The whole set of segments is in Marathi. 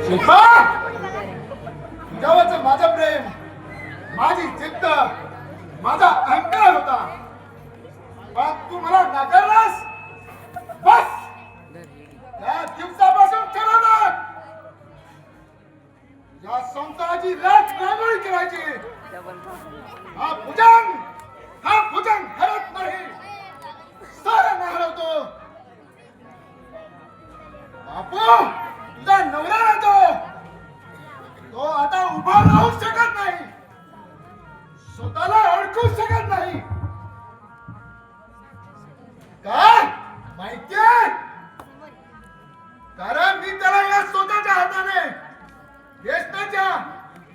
शिल्पा, तुझ्यावरचं माझं प्रेम, माझी जिद्द, माझा अहंकार होता, पण तू मला नाकारलास. बस त्या दिवसापासून ठरवलं या संसाराची राजकारणी करायची. हा भुजंग हरत नाही, सारं हरवतो. बापू, तुझा नवरा राहतो, तो आता उभा राहू शकत नाही, स्वतःला ओळखू शकत नाही. काय माहितीये? कारण मी त्याला या स्वतःच्या हाताने व्यसनाच्या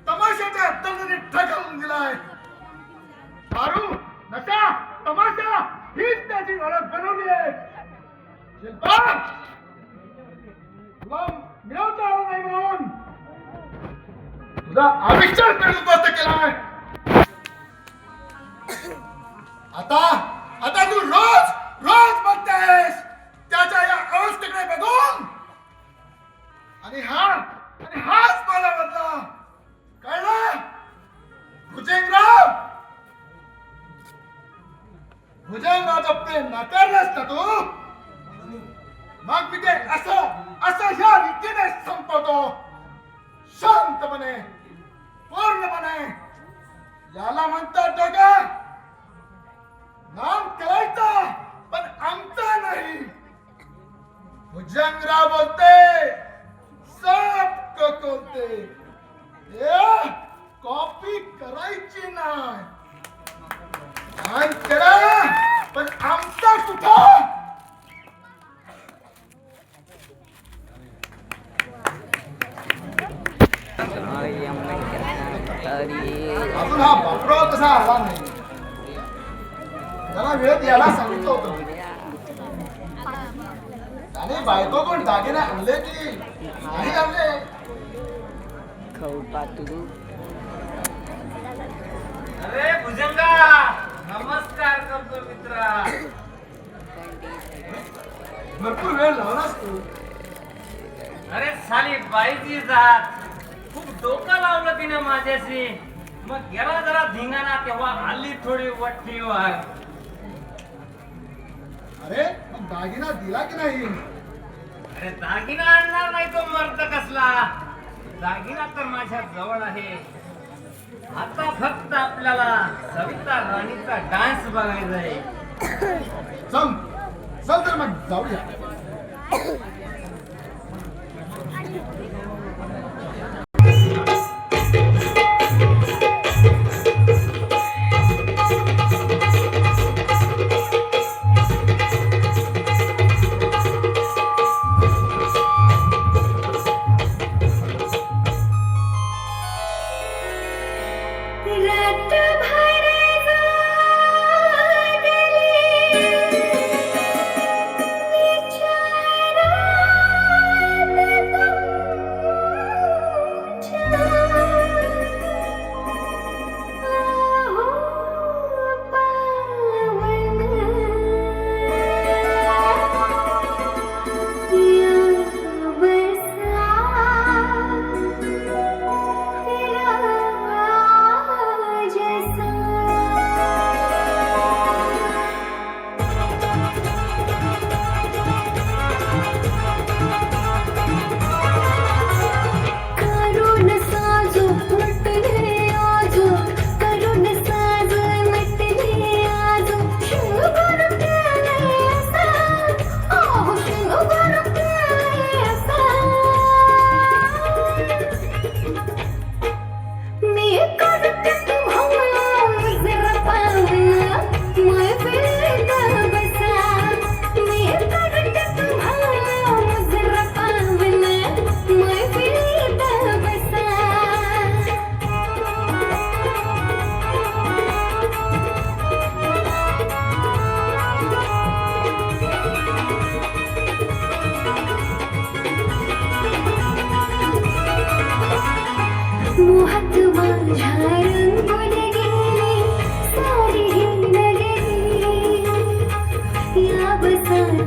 तमाशाच्या तलवारीत ढकलून दिलाय. दारू, नशा, तमाशा हीच त्याची ओळख बनवली आहे. शिल्पा, तुला मिळवता आलं नाही म्हणून तुझा आविष्कार उद्ध्वस्त केलाय. आता तू रोज रोज बघतेस त्याच्या या अवस्थेकडे बघून, आणि हाच मला बदला. कळलं? भुजंगरावचं प्रेम नाकारलंस ना तू, मग मी ते असं ह्या रीतीने संपवतो, शांतपणे, पूर्णपणे. याला म्हणतात डोकं. नाम करायचं पण आमचा नाही. भुजंगराव बोलते, सब कोलते, कॉपी करायची नाही. करा पण आमचा कुठं. अजून हा बापराव कसा आला नाही. त्याला वेळेत यायला सांगितलं होतं. त्याने बायको कोण दागिने आणले की नाही आणले. अरे भुजंगा, नमस्कार करतो मित्रा. भरपूर वेळ लावलास तू. अरे साली बाईची जात खूप डोकं लावलं तिने माझ्याशी. मग गेला जरा धिंगाणा, तेव्हा आली थोडी वट्टीवर. अरे मग दागिना दिला की नाही. अरे दागिना आणणार नाही तो मर्द कसला. दागिना तर माझ्या जवळ आहे. आता फक्त आपल्याला सविता राणीचा डान्स बघायचा आहे. चल तर मग जाऊया.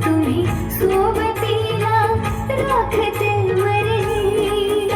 तुम्ही सोबतीला राखते मरली.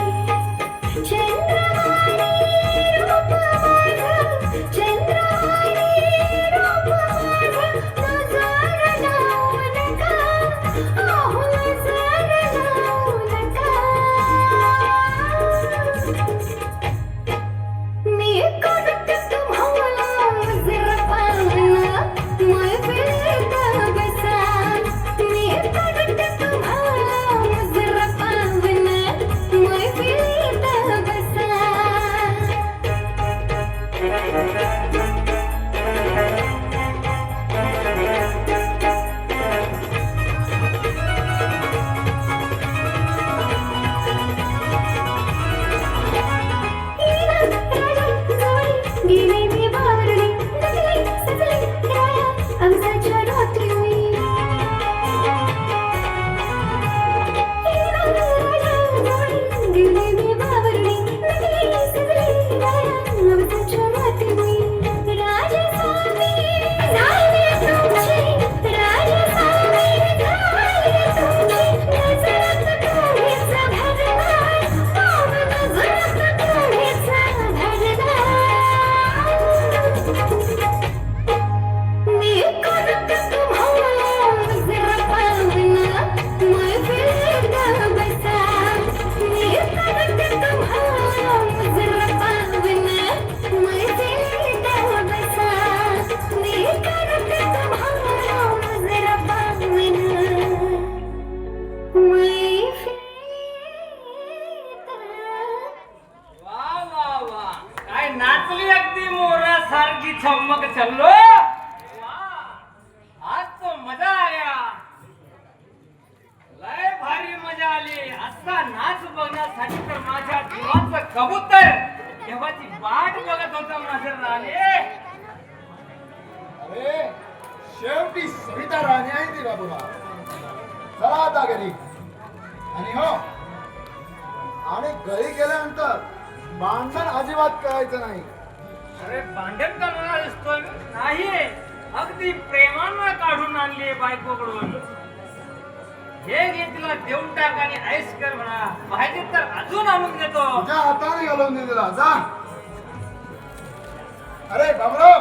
सारखी चमक चल्लो आज तो मजा आया लय भारी मजा आली असा नाच बघण्यासाठी तर माझ्या जीवाचं कबूतर तेव्हाची वाट बघत होता माझे राणे अरे शेवटी सविता राणी आहे ती बाबूला चला आता घरी आणि हो आणि घरी गेल्यानंतर भांडण अजिबात करायचं नाही अरे भांडण करणारा दिसतोय मी? नाही अगदी प्रेमानं काढून आणली बायकोकडून हे घे तिला देऊन टाक आणि ऐस कर म्हणा पाहिजे तर अजून आणून देतो तुझ्या हाताने घालून दे तिला जा अरे बाबूराव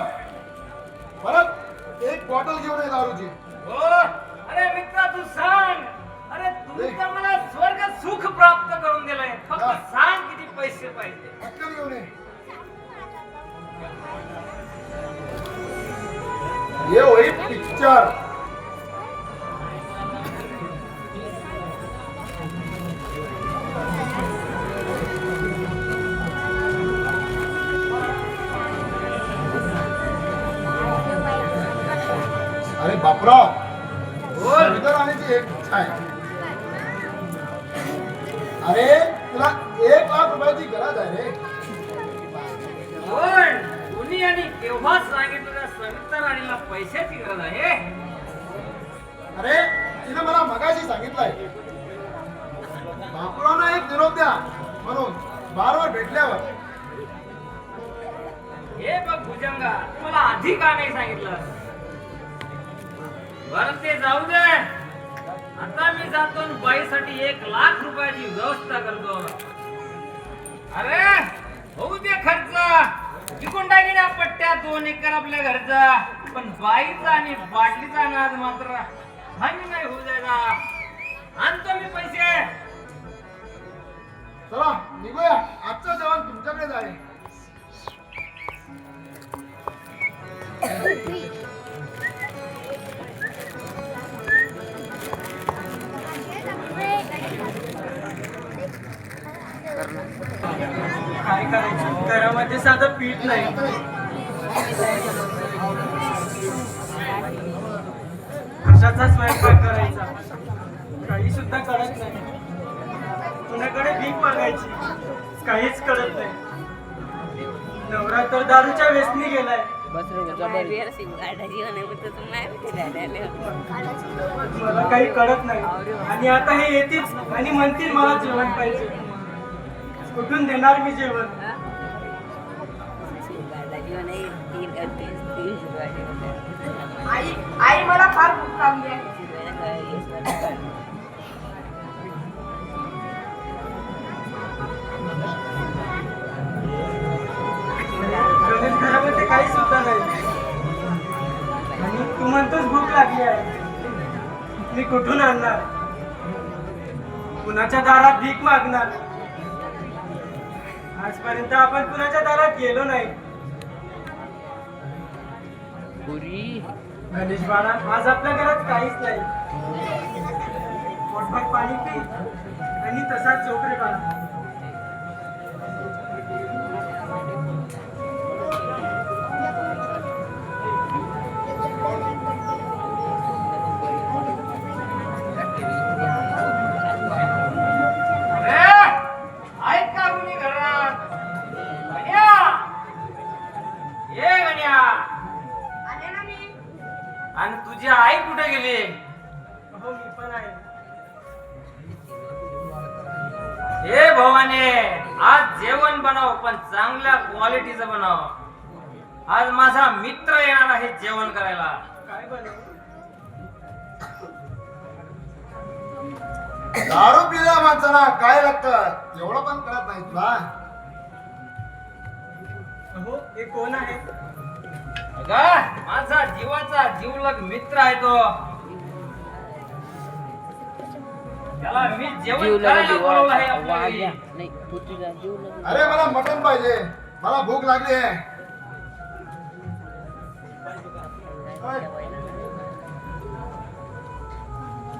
परत एक बॉटल घेऊन ये दारूची हो अरे मित्रा तू सांग अरे तू तर मला स्वर्ग सुख प्राप्त करून दिलंय फक्त सांग किती पैसे पाहिजे पटकन घेऊन ये होई पिक्चर अरे बापराव बोल सविता राणीची एक इच्छा आहे अरे तुला 1,00,000 रुपयाची गरज आहे रे बोल कुणी आणि केव्हा सांगितलं त्या सविता राणीला पैशाची गरज आहे अरे तिने मला मगाशी सांगितलंय बापूरावना एक निरोप द्या म्हणून बारवर भेटल्यावर हे बघ भुजंगा तुम्हाला आधी का नाही सांगितलं बरं ते जाऊ दे आता मी जातो आणि बाईसाठी 1,00,000 रुपयाची व्यवस्था करतो अरे होऊ दे खर्च विकून टाकीन पट्ट्या 2 एकर आपल्या घरचा पण बाईचा आणि बाटलीचा नाद मात्र हानी नाही होऊ जायला आणतो मी पैसे चला निघूया आजचं जेवण तुमच्याकडेच आहे काय करायचं घरामध्ये साधं पीठ नाही कशाचा स्वयंपाक करायचा काही सुद्धा कळत नाही कुणाकडे भीक मागायची काहीच कळत नाही नवरा तर दारूच्या व्यसनी गेलाय मला काही कळत नाही आणि आता हे येतील आणि म्हणतील मला जेवण पाहिजे कुठून देणार मी जेवण आई मला फार भूक लागली आहे गणेश घरामध्ये काही सुद्धा नाही आणि तू म्हणतोस भूक लागली आहे मी कुठून आणणार कुणाच्या दारात भीक मागणार आजपर्यंत आपण कुणाच्या दारात गेलो नाही गणेश बाळा आज आपल्या घरात काहीच नाही पोटभर पाणी पी आणि तसाच झोप रे बाळा आणि तुझी आई कुठे गेली हो मी पण आहे हे भवाने आज जेवण बनव पण चांगल्या क्वालिटीचं बनव आज माझा मित्र येणार आहे जेवण करायला काय बनव दारू पिल्या माणसाला काय लागतं एवढं पण कळत नाही तुला हो हे कोण आहे अगं, माझा जीवाचा जीवलग मित्र आहे तो त्याला मी जेवण करायला बोलवलं आहे आपल्या घरी. अरे मला मटण पाहिजे मला भूक लागली आहे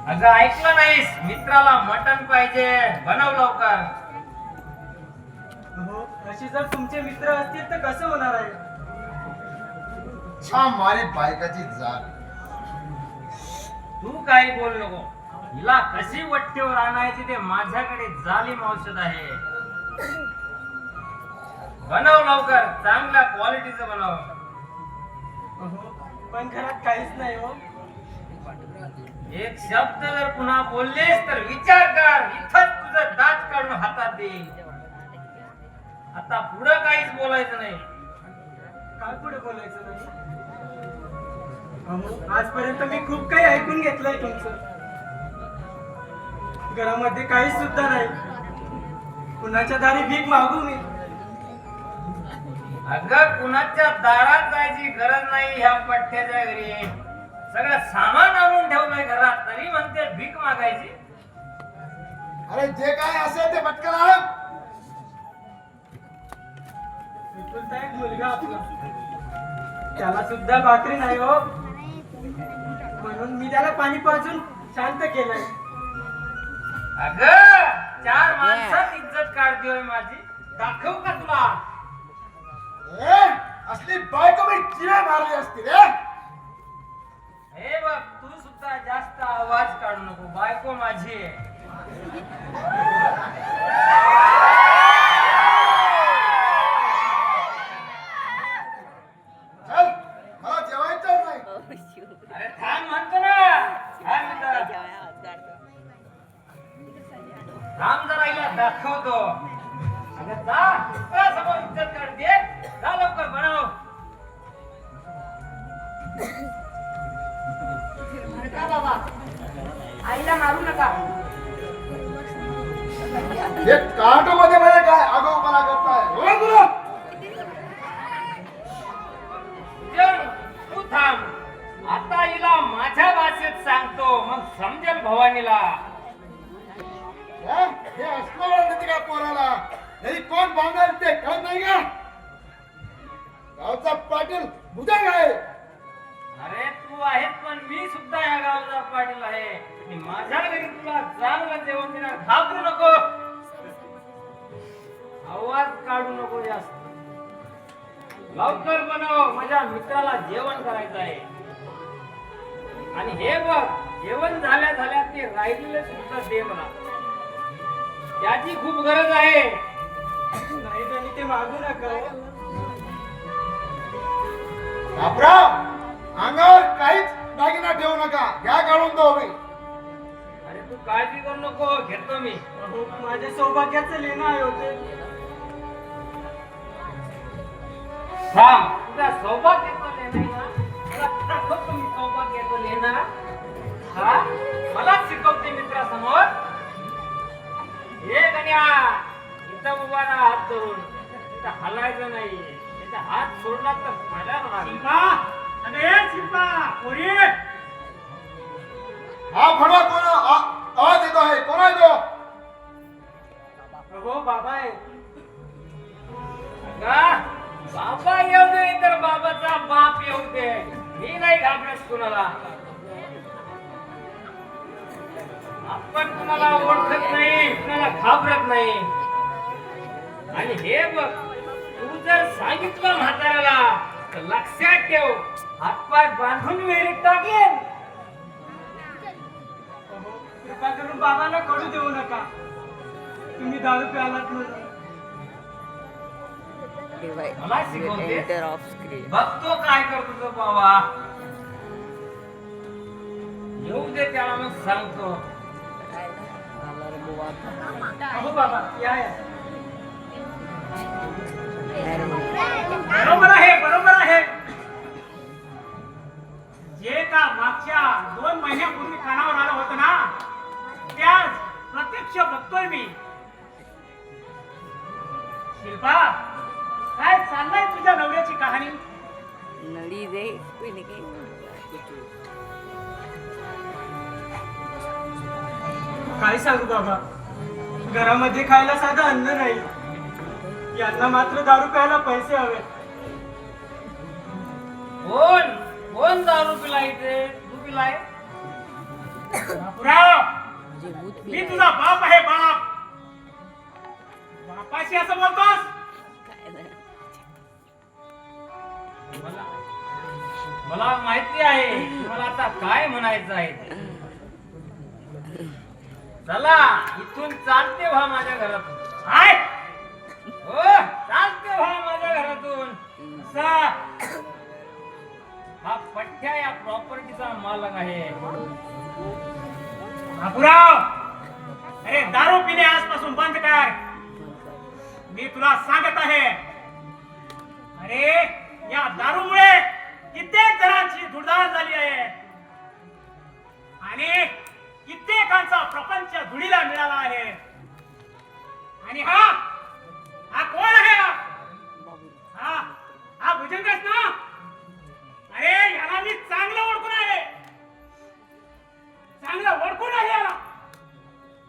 अगं ऐकलं नाहीस मित्राला मटण पाहिजे बनव लवकर हो अशी जर तुमचे मित्र असतील तर कसं होणार आहे छान मारी बायकाची जात. तू काही बोल नको. हिला कशी वट्टीवर आणायची ते माझ्याकडे जालीम औषध आहे. बनव लवकर, चांगल्या क्वालिटीचं बनव. अहो, पण घरात काहीच नाही हो. एक शब्द जर पुन्हा बोललेस तर विचार कर, इथंच तुझं दात काढून हातात दे. आता पुढं काहीच बोलायचं नाही. काय पुढे बोलायचं नाही? अहो, आजपर्यंत मी खूप काही ऐकून घेतलंय तुमचं. घरामध्ये काहीच सुद्धा नाही. कुणाच्या दारी भीक मागू मी? अगं कुणाच्या दारात जायची गरज नाही. ह्या पठ्ठ्याच्या घरी सगळं सामान आणून ठेवलंय घरात, तरी म्हणते भीक मागायची. अरे जे काय असेल ते पटकन आण. एकुलता एक मुलगा आपला, त्याला सुद्धा भाकरी नाही हो. म्हणून मी त्याला पाणी पाजून शांत केलंय. अगं 4 माणसात इज्जत काढतोय माझी. दाखव का तुला? ए, असली बायको मी चिरा मारली असती रे. हे बघ, तू सुद्धा जास्त आवाज काढू नको. बायको माझी आहे. चल, मला जेवायचं नाही. अरे थांब म्हणतो ना. थांब इथं. थांब जरा, हिला दाखवतो. अगं जा समोर इज्जत काढते. जा लवकर बनव. नका बाबा, आईला मारू नका. हे कार्ट मध्ये मध्ये काय आगाऊपणा करताय? होय तुला? जण, तू थांब. आता हिला माझ्या भाषेत सांगतो, मग समजेल भवानीला. हे असणार नाही का पोराला? घरी कोण बांधणार ते कळत नाही का? गावचा पाटील बुधा काय? अरे तू आहेस, पण मी सुद्धा या गावाचा पाटील आहे. आणि माझ्या घरी तुला चांगलं जेवण देणार. घाबरू नको. आवाज काढू नको जास्त. लवकर बनव, माझ्या मित्राला जेवण करायचं आहे. आणि हे बघ, जेवण झाल्या झाल्या ते राहिलेले सुद्धा दे मला. त्याची खूप गरज आहे. नाही त्यांनी ते मागू नका हो. बापराव, अंगावर काहीच दागिना ठेवू नका. घ्या काढून दो मी. अरे तू काळजी करू नको, घेतो मी. अहो, माझ्या सौभाग्याचं लेणं आहे होते. थांब, तुझा सौभाग्याचं लेणं आहे ना? तुला दाखवतो मी सौभाग्याचं लेणं. हा, मला शिकवते मित्रासमोर. हे गण्या, इथं उभा राहा हात धरून. इथं हलायचं नाही. त्याचा हात सोडला तर पडणार नाही. हा भडवा कोण आवाज येतो आहे? कोण आहे तो? अहो बाबा आहे. का? बाबा येऊ दे तर बाबाचा बाप येऊ दे. मी नाही घाबरत कुणाला. आपण कुणाला ओळखत नाही, कुणाला घाबरत नाही. आणि हे बघ, तू जर सांगितलं म्हाताऱ्याला तर लक्षात ठेव, हातपाय बांधून विहिरीत टाकेन. अहो, कृपा करून बाबांना कळू देऊ नका तुम्ही दारू प्यालात म्हणून. मला शिकवते. Enter off screen. बघतो काय करतो तो बाबा. येऊ दे त्याला, मग सांगतो. Alla remove आता. अहो बाबा या या. बरोबर आहे, बरोबर आहे. जे का मागच्या 2 महिन्यापूर्वी कानावर आलं होतं ना, ते आज प्रत्यक्ष बघतोय मी. शिल्पा, काय चाललंय तुझ्या नवऱ्याची कहाणी? नळी दे कोई नाही. काय सांगू बाबा, घरामध्ये खायला साधं अन्न नाही. यांना मात्र दारू प्यायला पैसे हवे. कोण कोण दारू पिलाय ते? तू पिलाय? बापूराव, म्हणजे भूत मी तुझा बाप आहे, बाप. बापाशी असं बोलतोस? काय नाही. मला मला माहिती आहे तुम्हाला आता काय म्हणायचं आहे ते. चला इथून चालते व्हा माझ्या घरातून. काय हो चालते व्हा माझ्या घरातून. हा पठ्ठ्या या प्रॉपर्टीचा मालक आहे. बापूराव, अरे दारू पिणे आजपासून बंद कर. मी तुला सांगत आहे, अरे या दारूमुळे कित्येक जणांची धुडधाड झाली आहे आणि कित्येकांचा प्रपंच धुळीला मिळाला आहे. आणि हा कोण आहे? हा भुजंगच ना? अरे याला मी चांगलं ओळखून आहे, चांगलं ओळखून आहे याला.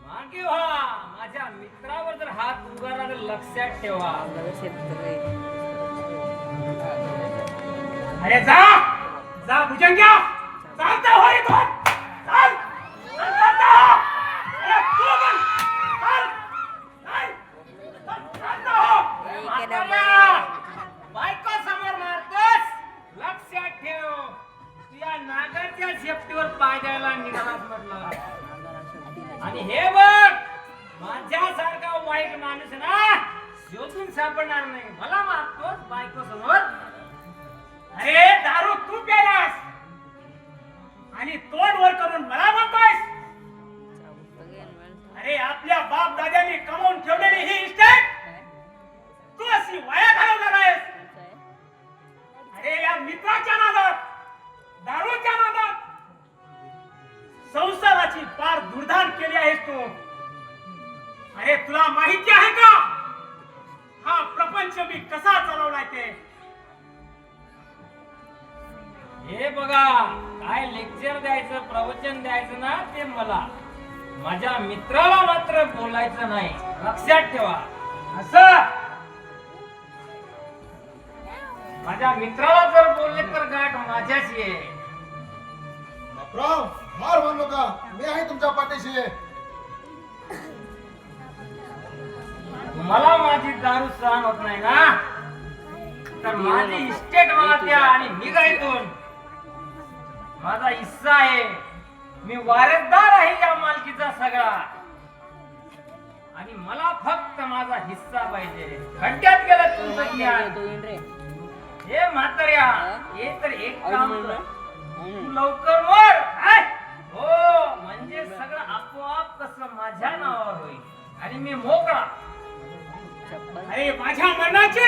मागे व्हा. माझ्या मित्रावर जर हात उगारला तर लक्षात ठेवा. अरे जा भुजंग्या, चालता हो इथून. चाल चालता हो. अरे तू पण चालता हो. बायको समोर मारतोस, लक्षात ठेव. तू या नागाच्या शेपटीवर पाय द्यायला निघालास म्हटलं. आणि हे बघ, माझ्यासारखा वाईट माणूस ना शोधून सापडणार नाही. मला मारतोस बायको समोर. अरे दारू तू प्यालास आणि तोंड वर करून मला म्हणतोयस. अरे आपल्या बाप दादांनी कमवून ठेवलेली ही इस्टेट तू अशी वाया घालवणार आहेस. अरे या मित्राच्या नादात, दारूच्या नादात संसाराची पार दुर्धान केली आहेस तू. अरे तुला माहिती आहे का हा प्रपंच मी कसा चालवलाय ते? हे बघा, काय लेक्चर द्यायचं, प्रवचन द्यायचं ना ते मला. माझ्या मित्राला मात्र बोलायचं नाही, लक्षात ठेवा. असं माझ्या मित्राला जर बोलले तर गाठ माझ्याशी आहे. बापराव, हार मानू नका, मी आहे तुमच्या पाठीशी. तुम्हाला माझी दारू सहन होत नाही ना, तर माझी इस्टेट मला द्या आणि निघा इथून. माझा हिस्सा आहे, मी वारसदार आहे या मालकीचा सगळा, आणि मला फक्त माझा हिस्सा पाहिजे. खड्ड्यात गेलं तुमचं ज्ञान. हे म्हाताऱ्या, हे तर एक काम कर, तू लवकर मर. काय? हो, म्हणजे सगळं आपोआप कसं माझ्या नावावर होईल आणि मी मोकळा. अरे माझ्या मरणाची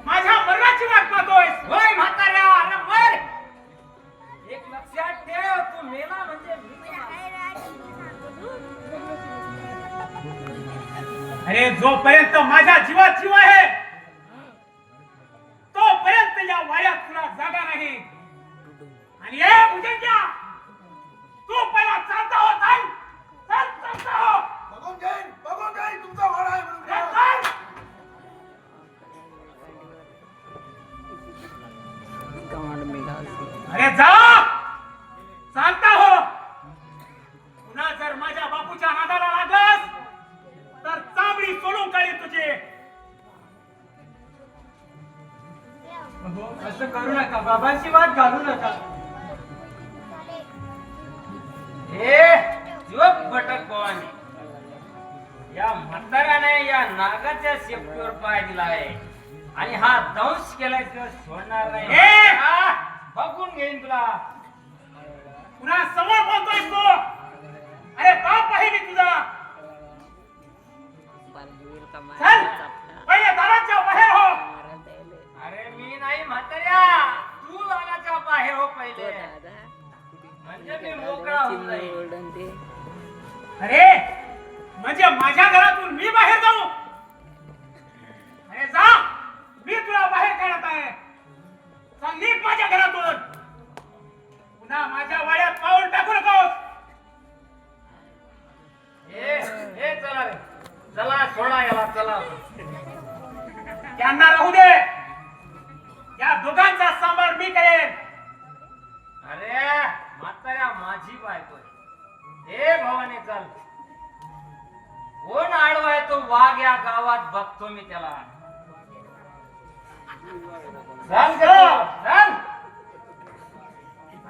वाट पाहतोयस. होय म्हाताऱ्या, अरे मर. एक लक्षात ठेव, तू मेला म्हणजे मी अरे जोपर्यंत माझ्या जीवात जीव आहे तोपर्यंत या वाड्यात तुला जागा नाही. आणि हे भुजंग्या, तू पहिला चालता हो. चालता हो. बघून जाईन तुमचा वाडा आहे म्हणून. हे चाल. अरे जा, चालता हो. पुन्हा जर माझ्या बापूच्या नादाला लागस तर चामडी सोडून काढी तुझे. असं करू नका, बाबांची वाट घालू नका. हे जोक भटक भवानी, या म्हाताऱ्याने या नागाच्या शेपटीवर पाय दिला आहे आणि हा दंश केलाय तो सोडणार नाही. ए! हा, बघून घेईन तुला. पुन्हा समोर बोलतोयस तू. अरे बाप आहे मी तुझा. चल, पहिले दाराच्या बाहेर हो. अरे मी नाही म्हाताऱ्या, तू दाराच्या बाहेर हो पहिले, म्हणजे मी मोकळा होऊन जाईल. अरे म्हणजे माझ्या घरातून मी बाहेर जाऊ? अरे जा, मी तुला बाहेर काढत आहे. चल नीट माझ्या घरातून. पुन्हा माझ्या वाड्यात पाऊल टाकू नकोस. हे चला रे, चला सोडा याला, चला. त्यांना राहू दे, या दोघांचा सांभाळ मी करेन. अरे म्हाताऱ्या, माझी बायको आहे. हे भवानी चल. कोण आडवा आहे तो वाघ या गावात बघतो मी त्याला. चल ग, चल.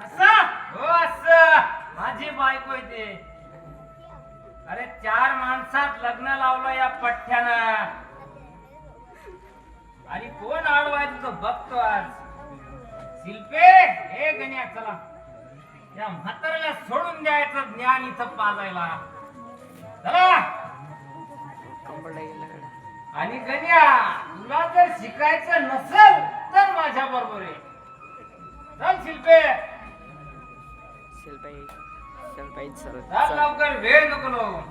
असं हो असं माझी बायको आहे ते. अरे 4 माणसात लग्न लावलं या पठ्ठ्यानं आणि कोण आडवायचं तो बघतो आज. शिल्पे हे गण्या चला या म्हाताऱ्याला सोडून द्यायचं ज्ञान इथं पाजायला चला. कंबरडा गेला गड्या. आणि गण्या तुला जर शिकायचं नसेल तर माझ्या बरोबर आहे. चल शिल्पे शिल्पाई शिल्पाई चल लवकर वेळ नको लावू.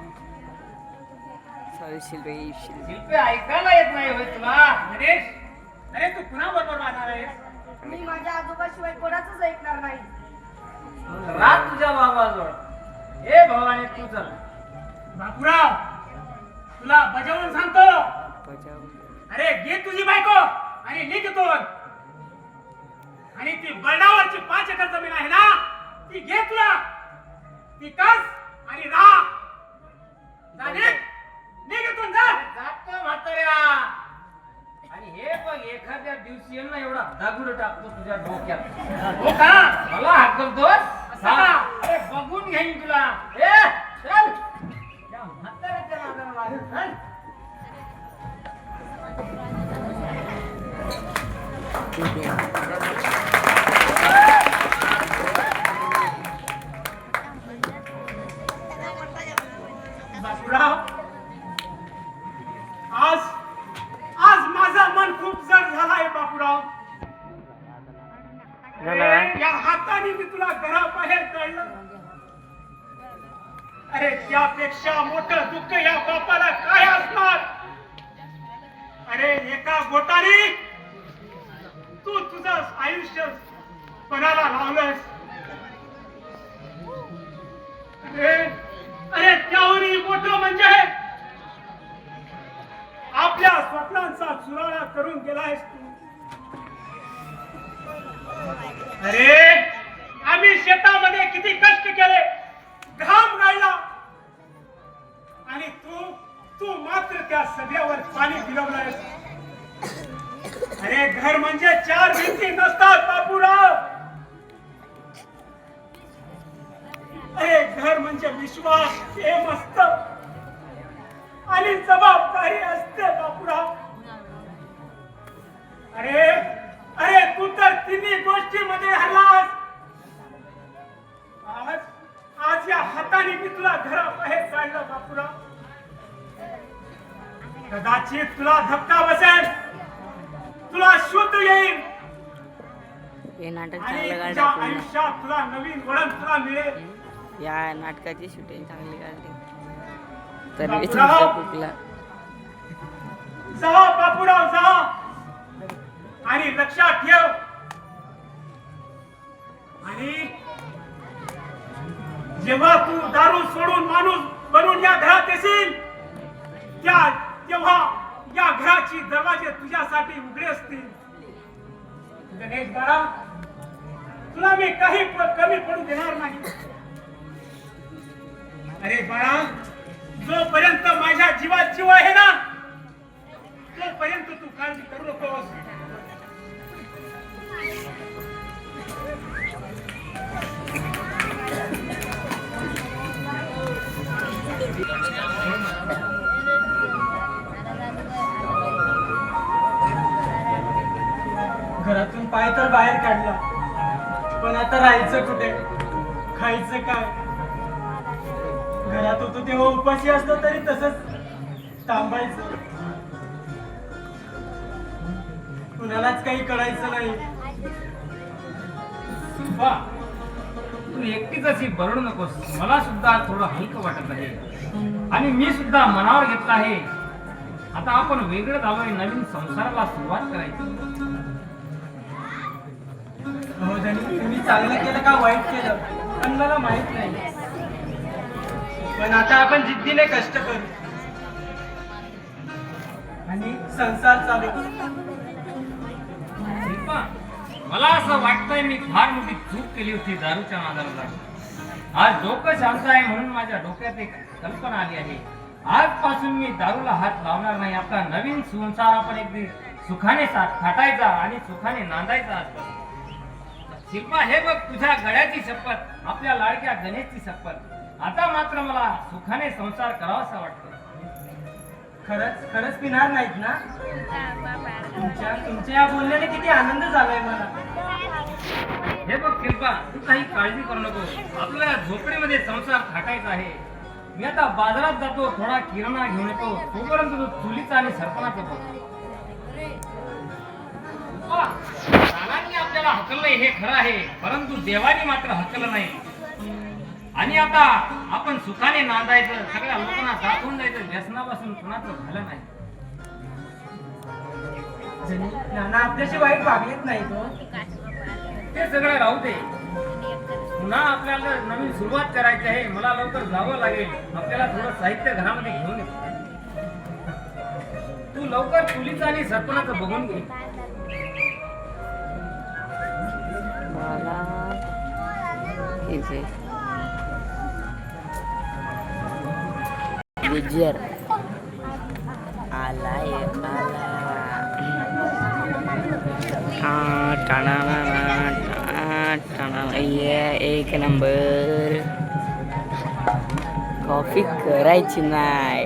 सॉरी शिल्पाई शिल्पे ऐकायला येत नाही होय तुला. नरेश अरे तू कुणा बरोबर राहणार आहेस? मी माझ्या आजोबाशिवाय कोणाचंच ऐकणार नाही. रात तुझ्या बाबाजवळ. ए भवानी तू चल. बापूराव तुला बजावून सांगतो. बजाव अरे घे तुझी बायको आणि निघ इथून. आणि ती बर्डावरची 5 एकर जमीन आहे ना ती घे तुला. ती कस आणि राहा. जा निघ. निघ इथून जा. जातो म्हाताऱ्या. आणि हे बघ एखाद्या दिवशी आहे ना एवढा दगड टाकतो तुझ्या डोक्यात. हो का? मला हाकलतोस? असं का? अरे बघून घेईन तुला. ए चल या म्हाताऱ्याच्या नादाला लागेल. चल. बापूराव आज आज माझं मन खूप जड झालंय बापूराव. अरे, या हाताने मी तुला घराबाहेर काढलं. अरे त्यापेक्षा मोठं दुःख या बापाला काय असणार. अरे एका बोटाने तू तुझं आयुष्य कोणाला लावलंस. अरे अरे त्यावरही मोठं म्हणजे आपल्या स्वप्नांचा चुराडा करून गेलायस तू. अरे आम्ही शेतामध्ये किती कष्ट केले, घाम गाळला आणि तू मात्र त्या सगळ्यावर पाणी फिरवलंयस. अरे घर म्हणजे 4 भिंती नसतात बापूराव. अरे घर म्हणजे विश्वास, प्रेम असतं आणि जबाबदारी असते बापूराव. अरे अरे तू तर तिन्ही गोष्टीमध्ये हरलास. आज या हाताने मी तुला घराबाहेर काढलं बापूराव. कदाचित तुला धक्का बसेल, तुला शुद्ध येईल हे नाटक आणि चांगलं तुझ्या काढलं. आयुष्यात तुला नवीन वळण तुला मिळेल. या नाटकाची शूटिंग चांगली काढली तर बापूराव! कुकला जा बापूराव जा आणि लक्षात ठेव. आणि जेव्हा तू दारू सोडून माणूस बनून या घरात येशील तेव्हा या घराची दरवाजे तुझ्यासाठी उघडे असतील. गणेश बाळा तुला मी काही कमी पडू देणार नाही. अरे बाळा जोपर्यंत माझ्या जीवात जीव आहे ना तोपर्यंत तू काळजी करू नकोस. घरातून पाय तर बाहेर काढला, पण आता राहायचं कुठे, खायचं काय. घरात होतो तेव्हा उपाशी असतो तरी तसंच थांबायचं. कुणालाच काही कळायचं नाही. वा, तू एकटीच अशी बरडू नकोस. मला सुद्धा थोडं हलकं वाटत आहे आणि मी सुद्धा मनावर घेतलं आहे. आता आपण वेगळं झालोय, नवीन संसाराला सुरुवात करायची. हो धनी, तुम्ही चांगलं केलं का वाईट केलं पण मला माहित नाही. पण आता आपण जिद्दीने कष्ट करू आणि संसार चालू. शिल्पा, मला असं वाटतंय मी फार मोठी चूक केली होती दारूच्या नादाला लागून. आज डोकं शांत आहे म्हणून माझ्या डोक्यात एक कल्पना आली आहे. आजपासून मी दारूला हात लावणार नाही. आपला नवीन संसार आपण अगदी सुखाने थाटायचा आणि सुखाने नांदायचा असतो. शिल्पा हे बघ तुझ्या गळ्याची शपथ, आपल्या लाडक्या गणेशची शपथ. आता मात्र मला सुखाने संसार करावासा वाटतो. खरंच खरंच पिणार नाहीत ना? तुमच्या या बोलण्याने किती आनंद झालाय मला. हे बघ शिल्पा, तू काही काळजी करू नको. आपल्याला झोपडीमध्ये संसार थाटायचा आहे. मी आता बाजारात जातो, थोडा किराणा घेऊन येतो. तोपर्यंत तू चुलीचा आणि सरपणाचं बघ. रानांनी आपल्याला हकललंय हे खरं आहे, परंतु देवानी मात्र हकललं नाही. आणि आता आपण सुखाने नांदायचं, सगळ्या लोकांना दाखवून जायचं, व्यसनापासून कुणाचं झालं नाही. नाना आपल्याशी वाईट वागलेत नाही तो. ते सगळं राहू दे. पुन्हा आपल्याला नवीन सुरुवात करायची आहे. मला लवकर जावं लागेल. आपल्याला थोडं साहित्य घरामध्ये घेऊन येतो. तू लवकर चुलीचं आणि सरपणाचं बघून घे. मला हे जे गुजर आलाय आला ये एक नंबर. कॉफी करायची नाही.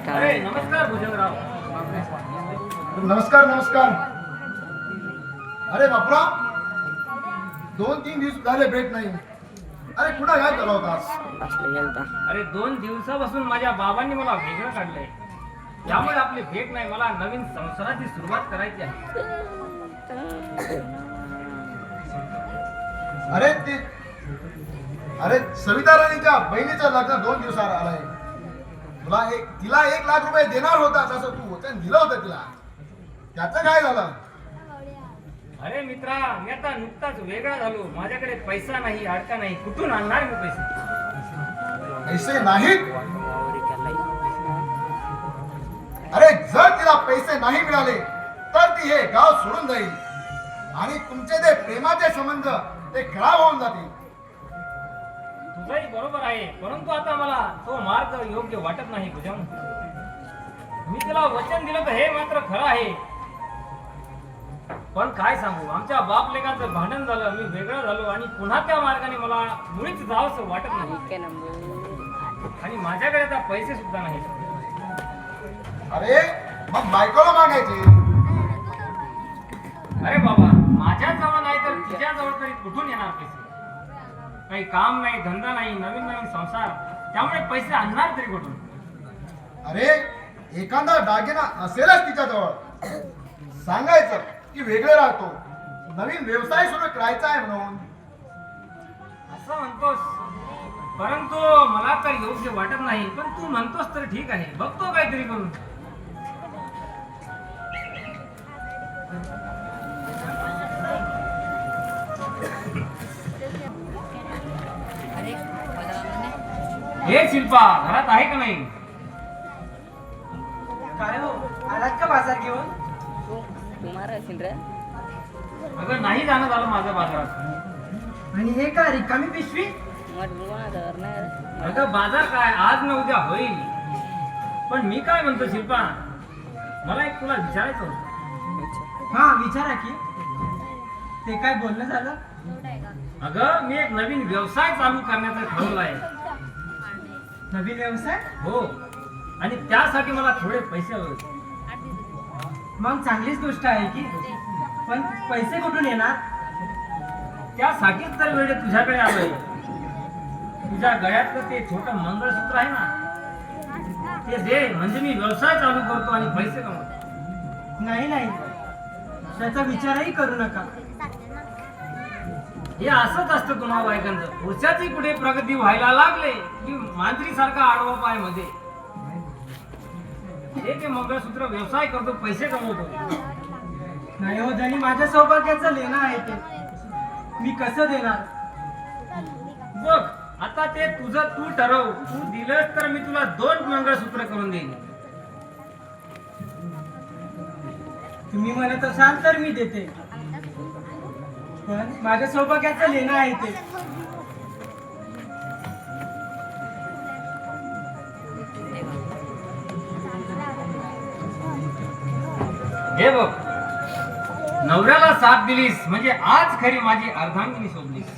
अरे नमस्कार भुजंगराव. नमस्कार नमस्कार. अरे बापरा, 2-3 दिवस झाले भेट नाही. अरे कुठं काय करत होतास? असलं गेलता. अरे 2 दिवसापासून माझ्या बाबांनी मला वेगळं काढलंय. त्यामुळे आपली भेट नाही. मला नवीन संसाराची सुरुवात करायची आहे. अरे सविता राणीच्या बहिणीचं लग्न 2 दिवसावर आलंय. तिला 1 लाख रुपये देणार होता, असं तू वचन दिलं होतं तिला. त्याचं काय झालं? अरे मित्रा, मी आता नुकताच वेगळा झालो. माझ्याकडे पैसा नाही, अडका नाही. कुठून आणणार मी पैसे? पैसे नाहीत? अरे जर तिला पैसे नाही मिळाले तर ती हे गाव सोडून जाईल आणि तुमचे ते प्रेमाचे संबंध ते खराब होऊन जातील. तुझंही बरोबर आहे, परंतु आता मला तो मार्ग योग्य वाटत नाही. भुजंग, मी तिला वचन दिलं तर हे मात्र खरं आहे. पण काय सांगू, आमच्या बाप लेकांचं भांडण झालं, मी वेगळं झालो आणि पुन्हा त्या मार्गाने मला मुळीच जावंसं वाटत नाही. एक नंबर. आणि माझ्याकडे आता पैसे सुद्धा नाहीत. अरे मग बायकोला मागायचे. अरे बाबा, माझ्या जवळ नाही तर तुझ्या जवळ तरी कुठून येणार पैसे? काही काम नाही, धंदा नाही, नवीन नवीन संसार, त्यामुळे पैसे आणणार तरी कुठून? अरे एखादा दागिना असेलच तिच्याजवळ. सांगायचं की वेगळे राहतो, नवीन व्यवसाय सुरू करायचा आहे म्हणून. असं म्हणतोस, परंतु मला तर योग्य वाटत नाही. पण तू म्हणतोस तर ठीक आहे, बघतो काहीतरी करून. हे शिल्पा, घरात आहे का नाही? काय हो, आलात का बाजार घेऊन? तुम्हाला असेल रे. अगं नाही जाणं झालं माझं बाजारात. आणि हे का रिकामी पिशवी? अगं बाजार काय आज न उद्या होईल. पण मी काय म्हणतो शिल्पा, मला एक तुला विचारायचं होतं. हा विचारा की. ते काय बोलणं झालं? अगं मी एक नवीन व्यवसाय चालू करण्याचं ठरवलं आहे. नवीन व्यवसाय? हो, आणि त्यासाठी मला थोडे पैसे हवे. मग चांगलीच गोष्ट आहे की. पण पैसे कुठून येणार? त्यासाठीच तर वेळ तुझ्याकडे आलोय. तुझ्या गळ्यातलं ते छोटं मंगळसूत्र आहे ना, ते दे, म्हणजे मी व्यवसाय चालू करतो आणि पैसे कमवतो. नाही नाही, त्याचा विचारही करू नका. हे असंच असतं तुम्हा बायकांचं. पुरुषाची कुठे प्रगती व्हायला लागले की मांजरी सारखा आडवा पाय मध्ये. ते मंगळसूत्र व्यवसाय करतो, पैसे कमवतो. नाही हो धनी, माझ्या सौभाग्याचं लेणं आहे ते. मी कसं देणार? बघ आता ते तुझं तू ठरव. तू दिलंस तर मी तुला 2 मंगळसूत्र करून देईन. तुम्ही म्हणत असाल तर मी देते. पण माझ्या सौभाग्याचं लेणं आहे ते. हे बघ, नवऱ्याला साथ दिलीस म्हणजे आज खरी माझी अर्धांगिनी शोधलीस.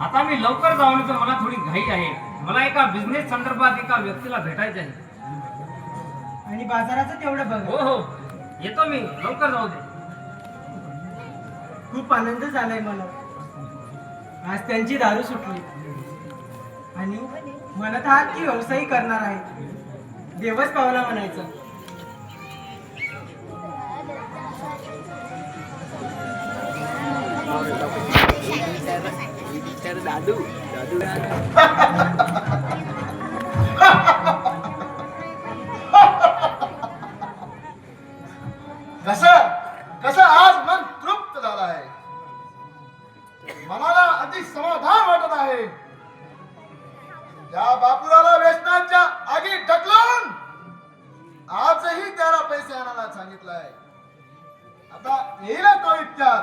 आता मी लवकर जाऊन येतो, मला थोडी घाई आहे. मला एका बिझनेस संदर्भात एका व्यक्तीला भेटायचं आहे. आणि बाजाराचं तेवढं बघ. हो हो, येतो मी, लवकर जाऊ दे. खूप आनंद झालाय मला. आज त्यांची दारू सुटली आणि म्हणत आहात की व्यवसायी करणार आहे. देवच पावला म्हणायचं. कसं आज मन तृप्त झालं आहे. मनाला अति समाधान वाटत आहे. त्या बापुराला व्यसनाच्या आगी ढकलून आजही त्याला पैसे आणायला सांगितलंय. आता येईल तो इतक्यात.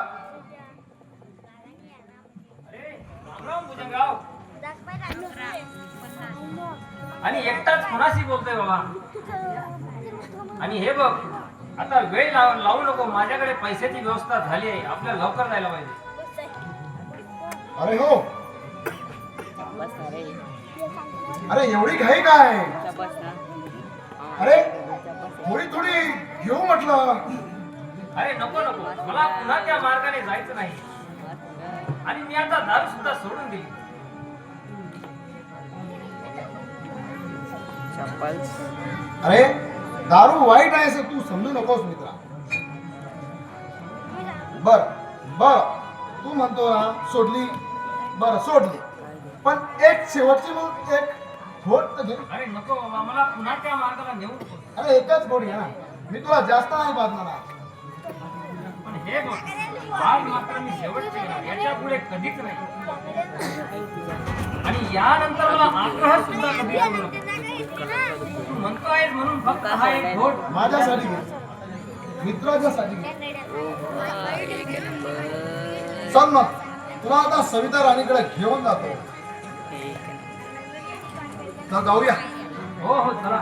राम भुजंगराव. आणि एकटाच कोणाशी बोलतोय बाबा. आणि हे बघ, आता वेळ लावू नको. माझ्याकडे पैशाची व्यवस्था झाली आहे. आपल्याला लवकर जायला पाहिजे. अरे हो, अरे एवढी घाई काय? अरे थोडी थोडी घेऊ म्हटलं. अरे नको नको, मला पुन्हा त्या मार्गाने जायचं नाही. आणि मी आता दारू सुद्धा सोडून दिली. अरे दारू वाईट आहे असं तू समजू नकोस मित्रा. बर बर, तू म्हणतो ना सोडली, बर सोडली, पण एक शेवटची मग एक घोट तर घे. अरे नको बाबा, मला पुन्हा त्या मार्गाला नेऊ नको. अरे एकच घोट घे ना, मी तुला जास्त नाही बांधणार. पण हे बघ, आज मात्र मी शेवटचे घेणार, याच्या पुढे कधीच नाही. आणि यानंतर मला आग्रह सुद्धा कधी करू नको. तू म्हणतो आहेस म्हणून फक्त हा एक घोट. माझ्यासाठी घे, मित्राच्यासाठी घे. चल मग, तुला आता सविता राणीकडे घेऊन जातो. चल जाऊया. हो हो चला.